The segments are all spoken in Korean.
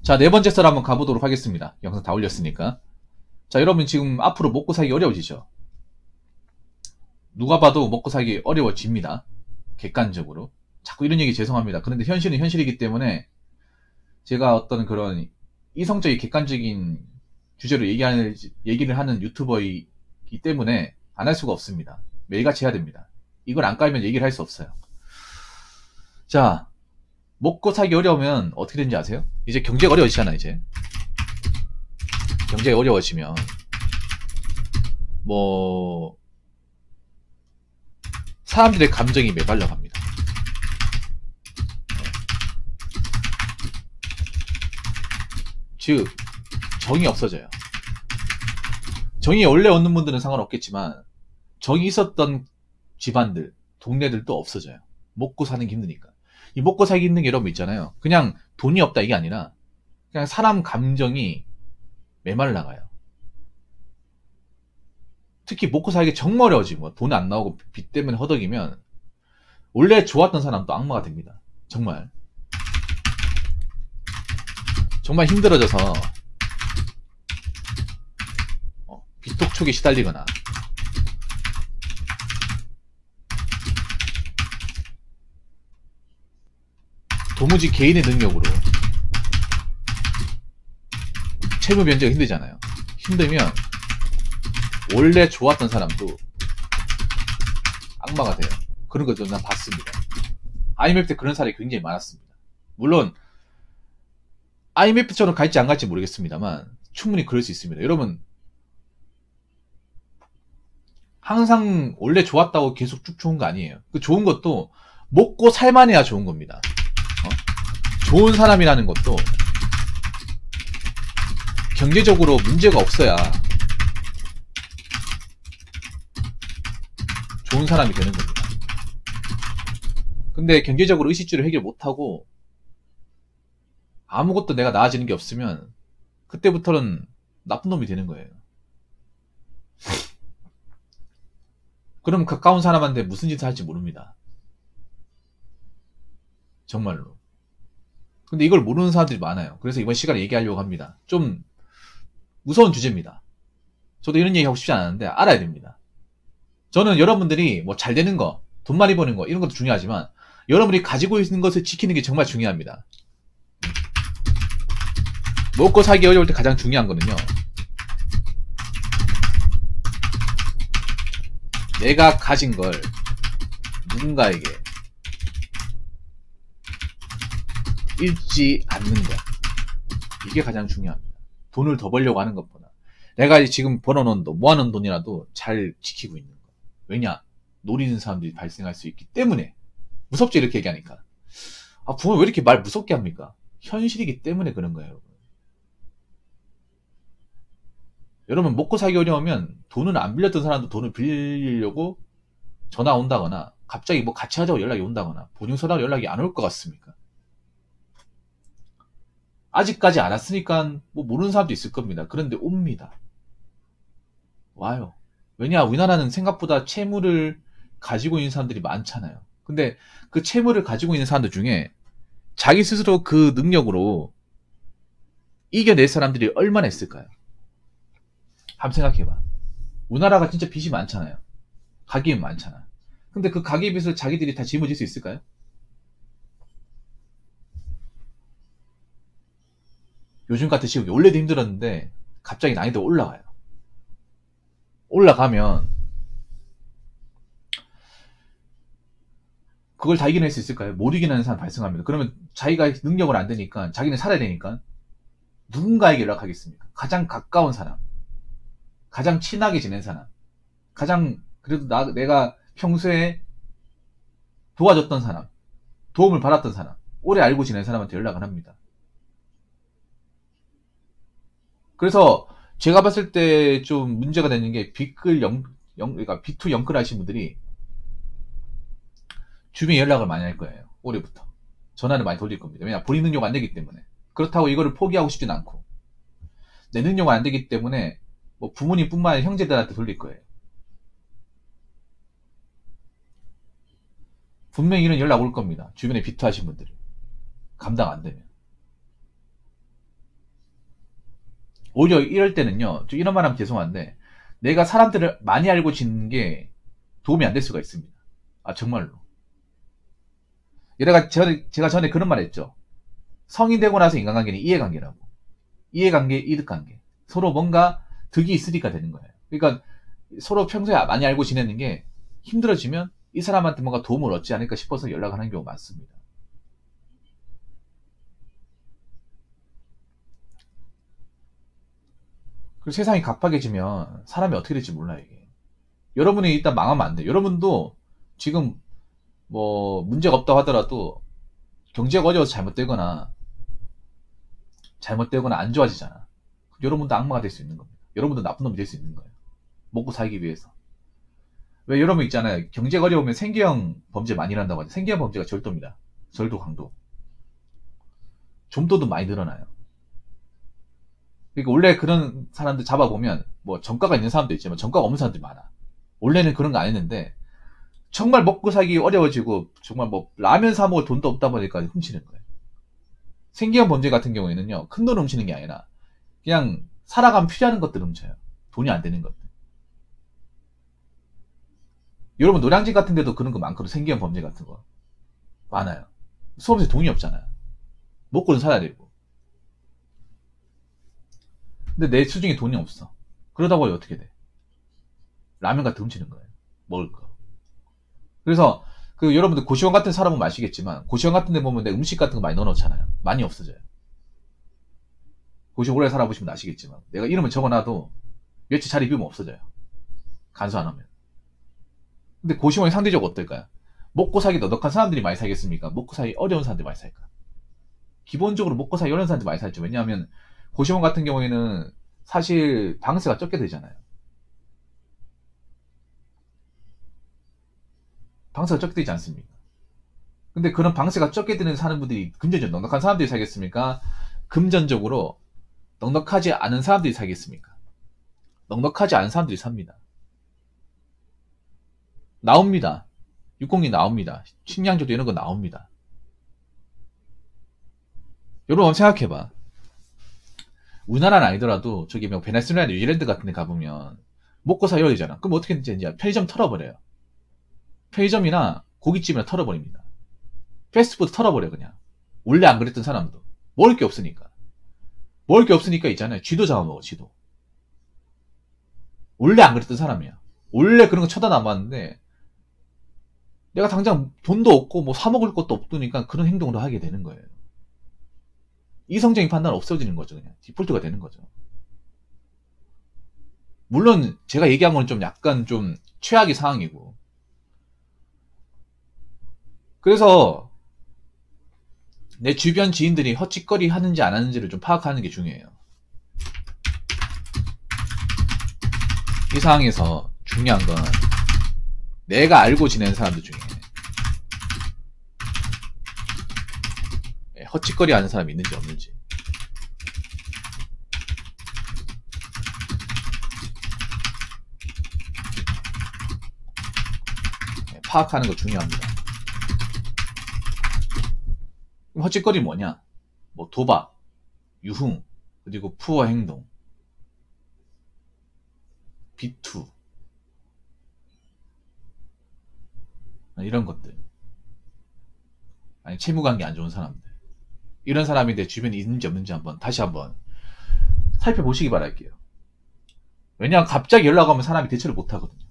자, 네 번째 썰 한번 가보도록 하겠습니다. 영상 다 올렸으니까. 자, 여러분 지금 앞으로 먹고 살기 어려워지죠? 누가 봐도 먹고 살기 어려워집니다. 객관적으로. 자꾸 이런 얘기 죄송합니다. 그런데 현실은 현실이기 때문에 제가 어떤 그런 이성적인 객관적인 주제로 얘기를 하는 유튜버이기 때문에 안 할 수가 없습니다. 매일같이 해야 됩니다. 이걸 안 깔면 얘기를 할 수 없어요. 자, 먹고 살기 어려우면 어떻게 되는지 아세요? 이제 경제가 어려워지잖아, 이제. 경제가 어려워지면, 사람들의 감정이 매달려 갑니다. 즉, 정이 없어져요. 정이 원래 없는 분들은 상관없겠지만, 정이 있었던 집안들, 동네들도 없어져요. 먹고 사는 게 힘드니까. 이 먹고 살기 힘든 게 여러분 있잖아요. 그냥 돈이 없다 이게 아니라, 그냥 사람 감정이 메말라가요. 특히 먹고 살기 정말 어려워지. 돈 안 나오고 빚 때문에 허덕이면 원래 좋았던 사람도 악마가 됩니다. 정말 힘들어져서 빚독촉에 시달리거나 도무지 개인의 능력으로 채무 변제가 힘들잖아요. 힘들면 원래 좋았던 사람도 악마가 돼요. 그런 것도 난 봤습니다. IMF 때 그런 사례가 굉장히 많았습니다. 물론 IMF처럼 갈지 안 갈지 모르겠습니다만 충분히 그럴 수 있습니다. 여러분 항상 원래 좋았다고 계속 쭉 좋은 거 아니에요. 그 좋은 것도 먹고 살만해야 좋은 겁니다. 좋은 사람이라는 것도 경제적으로 문제가 없어야 좋은 사람이 되는 겁니다. 근데 경제적으로 의식주를 해결 못하고 아무것도 내가 나아지는 게 없으면 그때부터는 나쁜 놈이 되는 거예요. 그럼 가까운 사람한테 무슨 짓을 할지 모릅니다. 정말로. 근데 이걸 모르는 사람들이 많아요. 그래서 이번 시간에 얘기하려고 합니다. 좀 무서운 주제입니다. 저도 이런 얘기 하고 싶지 않았는데 알아야 됩니다. 저는 여러분들이 뭐 잘 되는 거, 돈 많이 버는 거 이런 것도 중요하지만 여러분이 가지고 있는 것을 지키는 게 정말 중요합니다. 먹고 살기 어려울 때 가장 중요한 거는요. 내가 가진 걸 누군가에게 잃지 않는 것. 이게 가장 중요합니다. 돈을 더 벌려고 하는 것보다 내가 지금 벌어놓은 돈, 모아놓은 돈이라도 잘 지키고 있는 것. 왜냐? 노리는 사람들이 발생할 수 있기 때문에. 무섭죠, 이렇게 얘기하니까. 부모 왜 이렇게 말 무섭게 합니까? 현실이기 때문에 그런 거예요. 여러분 먹고 살기 어려우면 돈을 안 빌렸던 사람도 돈을 빌리려고 전화 온다거나 갑자기 뭐 같이 하자고 연락이 온다거나 보증서라고 연락이 안 올 것 같습니까? 아직까지 안 왔으니까 뭐 모르는 사람도 있을 겁니다. 그런데 옵니다. 와요. 왜냐? 우리나라는 생각보다 채무를 가지고 있는 사람들이 많잖아요. 근데 그 채무를 가지고 있는 사람들 중에 자기 스스로 그 능력으로 이겨낼 사람들이 얼마나 있을까요? 한번 생각해봐. 우리나라가 진짜 빚이 많잖아요. 가계비 많잖아. 근데 그 가계빚을 자기들이 다 짊어질 수 있을까요? 요즘 같은 시국에 원래도 힘들었는데 갑자기 난이도가 올라가요. 올라가면 그걸 다 이겨낼 수 있을까요? 못 이겨내는 사람 발생합니다. 그러면 자기가 능력을 안 되니까 자기는 살아야 되니까 누군가에게 연락하겠습니까? 가장 가까운 사람, 가장 친하게 지낸 사람, 가장 그래도 내가 평소에 도와줬던 사람, 도움을 받았던 사람, 오래 알고 지낸 사람한테 연락을 합니다. 그래서 제가 봤을 때 좀 문제가 되는 게 그러니까 비투 영끌 하신 분들이 주변에 연락을 많이 할 거예요. 올해부터. 전화를 많이 돌릴 겁니다. 왜냐? 본인 능력 안 되기 때문에. 그렇다고 이거를 포기하고 싶진 않고. 내 능력은 안 되기 때문에 뭐 부모님뿐만 아니라 형제들한테 돌릴 거예요. 분명히 이런 연락 올 겁니다. 주변에 비투하신 분들이. 감당 안 되면. 오히려 이럴 때는요, 좀 이런 말 하면 죄송한데, 내가 사람들을 많이 알고 지는 게 도움이 안 될 수가 있습니다. 아, 정말로. 제가 전에 그런 말 했죠. 성인 되고 나서 인간관계는 이해관계라고. 이해관계, 이득관계. 서로 뭔가 득이 있으니까 되는 거예요. 그러니까 서로 평소에 많이 알고 지내는 게 힘들어지면 이 사람한테 뭔가 도움을 얻지 않을까 싶어서 연락을 하는 경우가 많습니다. 그리고 세상이 각박해지면 사람이 어떻게 될지 몰라요, 이게. 여러분이 일단 망하면 안 돼요. 여러분도 지금 뭐 문제가 없다고 하더라도 경제가 어려워서 잘못되거나 안 좋아지잖아. 여러분도 악마가 될 수 있는 겁니다. 여러분도 나쁜 놈이 될 수 있는 거예요. 먹고 살기 위해서. 왜 여러분 있잖아요. 경제가 어려우면 생계형 범죄 많이 일어난다고 하죠. 생계형 범죄가 절도입니다. 절도, 강도. 좀도도 많이 늘어나요. 그러니까 원래 그런 사람들 잡아보면 뭐 전과가 있는 사람도 있지만 전과가 없는 사람들이 많아. 원래는 그런 거 안 했는데 정말 먹고 살기 어려워지고 정말 뭐 라면 사 먹을 돈도 없다 보니까 훔치는 거예요. 생계형 범죄 같은 경우에는요. 큰 돈 훔치는 게 아니라 그냥 살아가면 필요한 것들 훔쳐요. 돈이 안 되는 것들. 여러분 노량진 같은 데도 그런 거 많거든요. 생계형 범죄 같은 거 많아요. 수업에서 돈이 없잖아요. 먹고는 살아야 되고. 근데 내 수중에 돈이 없어. 그러다 보니 어떻게 돼? 라면 같은 거 훔치는 거예요. 먹을 거. 그래서 그 여러분들 고시원 같은 사람은 아시겠지만 고시원 같은 데 보면 내 음식 같은 거 많이 넣어놓잖아요. 많이 없어져요. 고시원 오래 살아보시면 아시겠지만 내가 이름을 적어놔도 며칠 자리 비우면 없어져요. 간수 안 하면. 근데 고시원이 상대적으로 어떨까요? 먹고 살기 넉넉한 사람들이 많이 살겠습니까? 먹고 살기 어려운 사람들이 많이 살까? 기본적으로 먹고 살기 어려운 사람들이 많이 살죠. 왜냐하면 고시원 같은 경우에는 사실 방세가 적게 되잖아요. 방세가 적게 되지 않습니까? 근데 그런 방세가 적게 되는 사는 분들이 금전적으로 넉넉한 사람들이 살겠습니까? 금전적으로 넉넉하지 않은 사람들이 살겠습니까? 넉넉하지 않은 사람들이 삽니다. 나옵니다. 6공이 나옵니다. 식량조도 이런 거 나옵니다. 여러분 한번 생각해봐. 우리나라는 아니더라도 저기 뭐 베네수엘라, 뉴질랜드 같은 데 가보면 먹고 살기 어려잖아. 그럼 어떻게 되지? 이제 편의점 털어버려요. 편의점이나 고깃집이나 털어버립니다. 패스트푸드 털어버려 그냥. 원래 안 그랬던 사람도. 먹을 게 없으니까. 먹을 게 없으니까 있잖아요. 쥐도 잡아먹어, 쥐도. 원래 안 그랬던 사람이야. 원래 그런 거 쳐다남았는데 내가 당장 돈도 없고 뭐 사먹을 것도 없으니까 그런 행동을 하게 되는 거예요. 이성적인 판단은 없어지는 거죠. 그냥 디폴트가 되는 거죠. 물론 제가 얘기한 건 좀 약간 좀 최악의 상황이고. 그래서 내 주변 지인들이 헛짓거리 하는지 안 하는지를 좀 파악하는 게 중요해요. 이 상황에서 중요한 건 내가 알고 지내는 사람들 중에 헛짓거리 하는 사람이 있는지 없는지. 파악하는 거 중요합니다. 그럼 헛짓거리 뭐냐? 뭐 도박, 유흥, 그리고 푸어 행동, 비투, 이런 것들. 아니 채무관계 안 좋은 사람들. 이런 사람이 내 주변에 있는지 없는지 다시 한번 살펴보시기 바랄게요. 왜냐하면 갑자기 연락 오면 사람이 대처를 못 하거든요.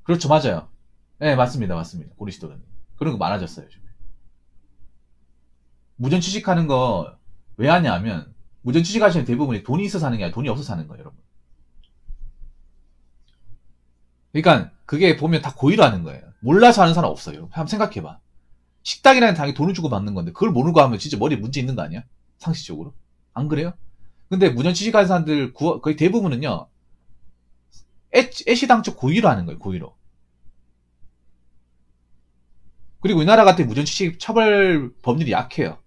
그렇죠, 맞아요. 네, 맞습니다. 고리시도는 그런 거 많아졌어요, 요즘에. 무전 취직하는 거 왜 하냐 하면, 무전 취직하시는 대부분이 돈이 있어서 하는 게 아니라 돈이 없어서 하는 거예요, 여러분. 그러니까 그게 보면 다 고의로 하는 거예요. 몰라서 하는 사람 없어요. 한번 생각해봐. 식당이라는 당연히 돈을 주고 받는 건데 그걸 모르고 하면 진짜 머리에 문제 있는 거 아니야? 상식적으로. 안 그래요? 근데 무전 취직하는 사람들 거의 대부분은요, 애시당초 고의로 하는 거예요. 고의로. 그리고 우리나라 같은 무전 취직 처벌 법률이 약해요.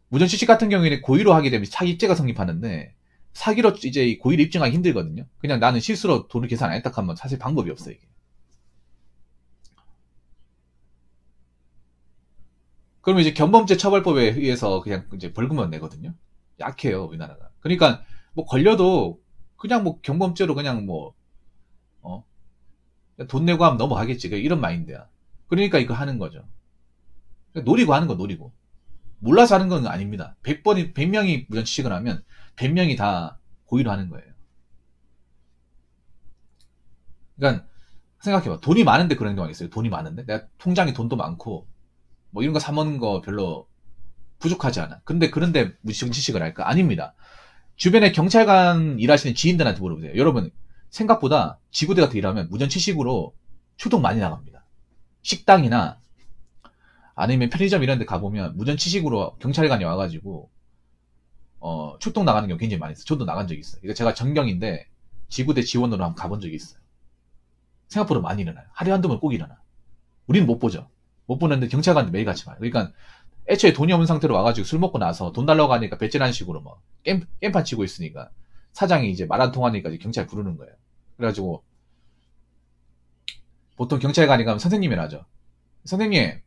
무전 취직 같은 경우에는 고의로 하게 되면 사기죄가 성립하는데, 사기로 이제 고의를 입증하기 힘들거든요. 그냥 나는 실수로 돈을 계산 안 했다 하면 사실 방법이 없어요, 이게. 그러면 이제 견범죄 처벌법에 의해서 그냥 이제 벌금만 내거든요. 약해요, 우리나라가. 그러니까 뭐 걸려도 그냥 뭐 경범죄로 그냥 뭐 어? 돈 내고 하면 넘어가겠지. 이런 마인드야. 그러니까 이거 하는 거죠. 노리고 하는 거 노리고. 몰라서 하는 건 아닙니다. 100명이 무전취식을 하면 100명이 다 고의로 하는 거예요. 그러니까 생각해봐. 돈이 많은데 그런 경우가 있어요. 돈이 많은데 내가 통장에 돈도 많고 뭐 이런 거 사먹는 거 별로 부족하지 않아. 그런데 무전취식을 할까? 아닙니다. 주변에 경찰관 일하시는 지인들한테 물어보세요. 여러분 생각보다 지구대 같은 일하면 무전취식으로 출동 많이 나갑니다. 식당이나 아니면 편의점 이런 데 가보면 무전취식으로 경찰관이 와가지고 출동 나가는 경우 굉장히 많이 있어요. 저도 나간 적이 있어요. 이거 제가 전경인데 지구대 지원으로 한번 가본 적이 있어요. 생각보다 많이 일어나요. 하루에 한두 번 꼭 일어나. 우리는 못 보죠. 못 보는데 경찰관들 매일같이 봐요. 그러니까 애초에 돈이 없는 상태로 와가지고 술 먹고 나서 돈 달라고 하니까 배째라는 식으로 뭐 깽판 치고 있으니까 사장이 이제 말 안 통하니까 이제 경찰 부르는 거예요. 그래가지고 보통 경찰관이 가면 선생님이라 하죠. 선생님,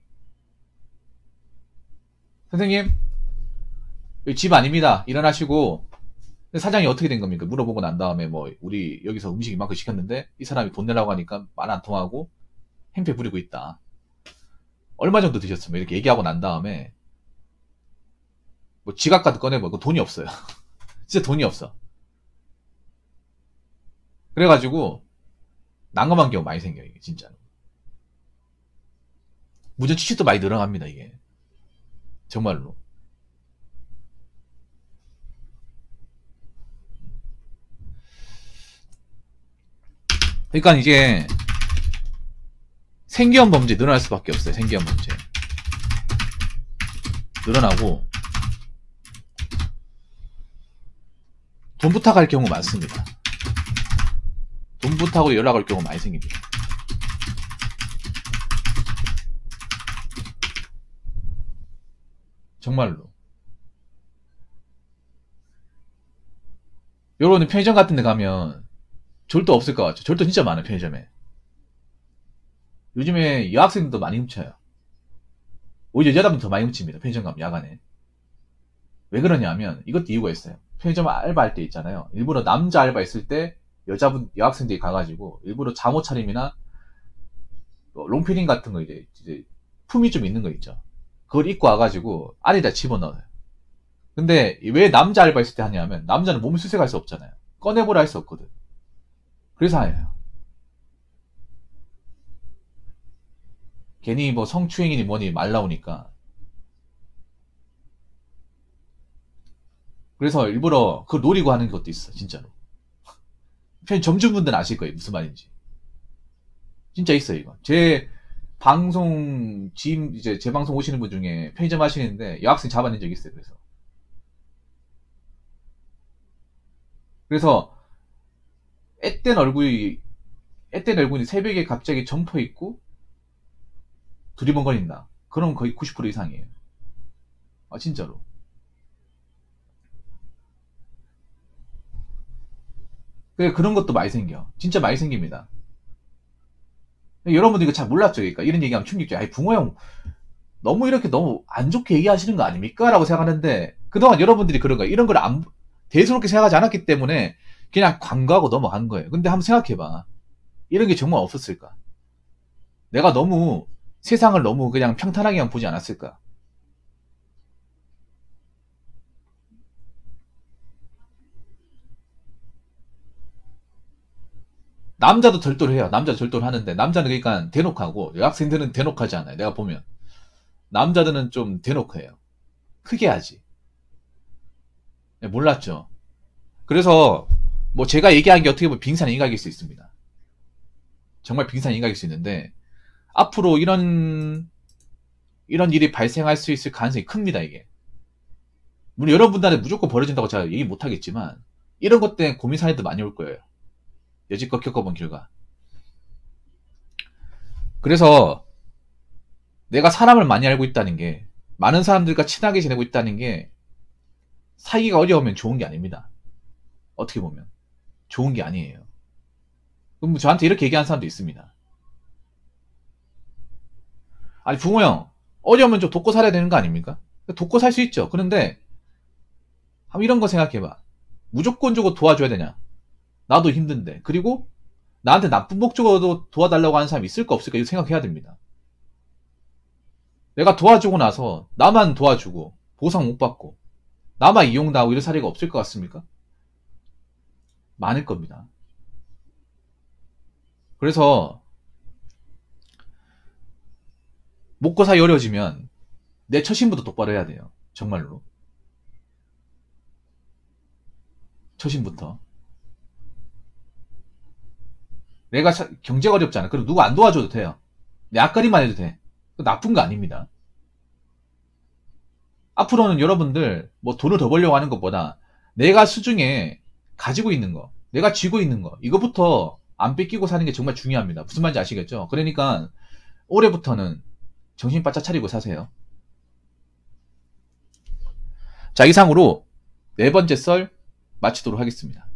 선생님, 여기 집 아닙니다. 일어나시고 사장이 어떻게 된 겁니까? 물어보고 난 다음에 뭐 우리 여기서 음식 이만큼 시켰는데 이 사람이 돈 내라고 하니까 말 안 통하고 행패 부리고 있다. 얼마 정도 드셨으면 이렇게 얘기하고 난 다음에 뭐 지갑 카드 꺼내봐. 그 돈이 없어요. 진짜 돈이 없어. 그래가지고 난감한 경우 많이 생겨요. 이게 진짜로. 무전 취식도 많이 늘어납니다. 이게 정말로. 그러니까 이게 생계형 범죄 늘어날 수밖에 없어요. 생계형 범죄 늘어나고 돈 부탁할 경우 많습니다. 돈 부탁으로 연락 올 경우 많이 생깁니다. 정말로. 여러분 편의점 같은 데 가면 절도 없을 것 같죠? 절도 진짜 많아요. 편의점에. 요즘에 여학생들도 많이 훔쳐요. 오히려 여자분들 더 많이 훔칩니다. 편의점 가면 야간에. 왜 그러냐면 이것도 이유가 있어요. 편의점 알바할 때 있잖아요. 일부러 남자 알바 있을 때 여학생들이 가가지고 일부러 잠옷 차림이나 롱패딩 같은 거 이제 품이 좀 있는 거 있죠. 그걸 입고 와가지고 안에다 집어넣어요. 근데 왜 남자 알바 있을 때 하냐면 남자는 몸을 수색할 수 없잖아요. 꺼내보라 할 수 없거든. 그래서 해요. 괜히 뭐 성추행이니 뭐니 말 나오니까. 그래서 일부러 그걸 노리고 하는 것도 있어. 진짜로. 점주분들은 아실 거예요. 무슨 말인지. 진짜 있어요, 이거. 이제 제 방송 오시는 분 중에 편의점 하시는데 여학생 잡아낸 적이 있어요, 그래서 앳된 얼굴이 새벽에 갑자기 점퍼 입고 두리번거린다. 그럼 거의 90% 이상이에요. 아, 진짜로. 그런 것도 많이 생겨. 진짜 많이 생깁니다. 여러분들 이거 잘 몰랐죠, 그러니까. 이런 얘기하면 충격이죠. 아니, 붕어 형, 너무 안 좋게 얘기하시는 거 아닙니까? 라고 생각하는데, 그동안 여러분들이 그런 거예요. 이런 걸 대수롭게 생각하지 않았기 때문에, 그냥 관과하고 넘어간 거예요. 근데 한번 생각해봐. 이런 게 정말 없었을까? 내가 세상을 너무 그냥 평탄하게만 보지 않았을까? 남자도 절도를 해요. 남자도 절도를 하는데, 남자는 그러니까 대놓고 하고, 여학생들은 대놓고 하지 않아요. 내가 보면. 남자들은 좀 대놓고 해요. 크게 하지. 네, 몰랐죠. 그래서 뭐 제가 얘기한 게 어떻게 보면 빙산 인각일 수 있습니다. 정말 빙산 인각일 수 있는데 앞으로 이런 일이 발생할 수 있을 가능성이 큽니다. 이게 물론 여러분들한테 무조건 벌어진다고 제가 얘기 못하겠지만 이런 것 때문에 고민 사례도 많이 올 거예요. 여지껏 겪어본 결과. 그래서 내가 사람을 많이 알고 있다는 게 많은 사람들과 친하게 지내고 있다는 게 사기가 어려우면 좋은 게 아닙니다. 어떻게 보면 좋은 게 아니에요. 그럼 저한테 이렇게 얘기하는 사람도 있습니다. 아니 붕어 형 어려우면 좀 돕고 살아야 되는 거 아닙니까? 돕고 살 수 있죠. 그런데 한번 이런 거 생각해봐. 무조건적으로 도와줘야 되냐? 나도 힘든데. 그리고 나한테 나쁜 목적으로 도와달라고 하는 사람이 있을까 없을까 이거 생각해야 됩니다. 내가 도와주고 나서 나만 도와주고 보상 못 받고 나만 이용당하고 이런 사례가 없을 것 같습니까? 많을 겁니다. 그래서 먹고 살기 어려워지면 내 처신부터 똑바로 해야 돼요. 정말로. 처신부터. 내가 경제가 어렵잖아. 그럼 누가 안 도와줘도 돼요. 내 앞가림만 해도 돼. 나쁜 거 아닙니다. 앞으로는 여러분들 뭐 돈을 더 벌려고 하는 것보다 내가 수중에 가지고 있는 거, 내가 쥐고 있는 거 이거부터 안 뺏기고 사는 게 정말 중요합니다. 무슨 말인지 아시겠죠? 그러니까 올해부터는 정신 바짝 차리고 사세요. 자, 이상으로 네 번째 썰 마치도록 하겠습니다.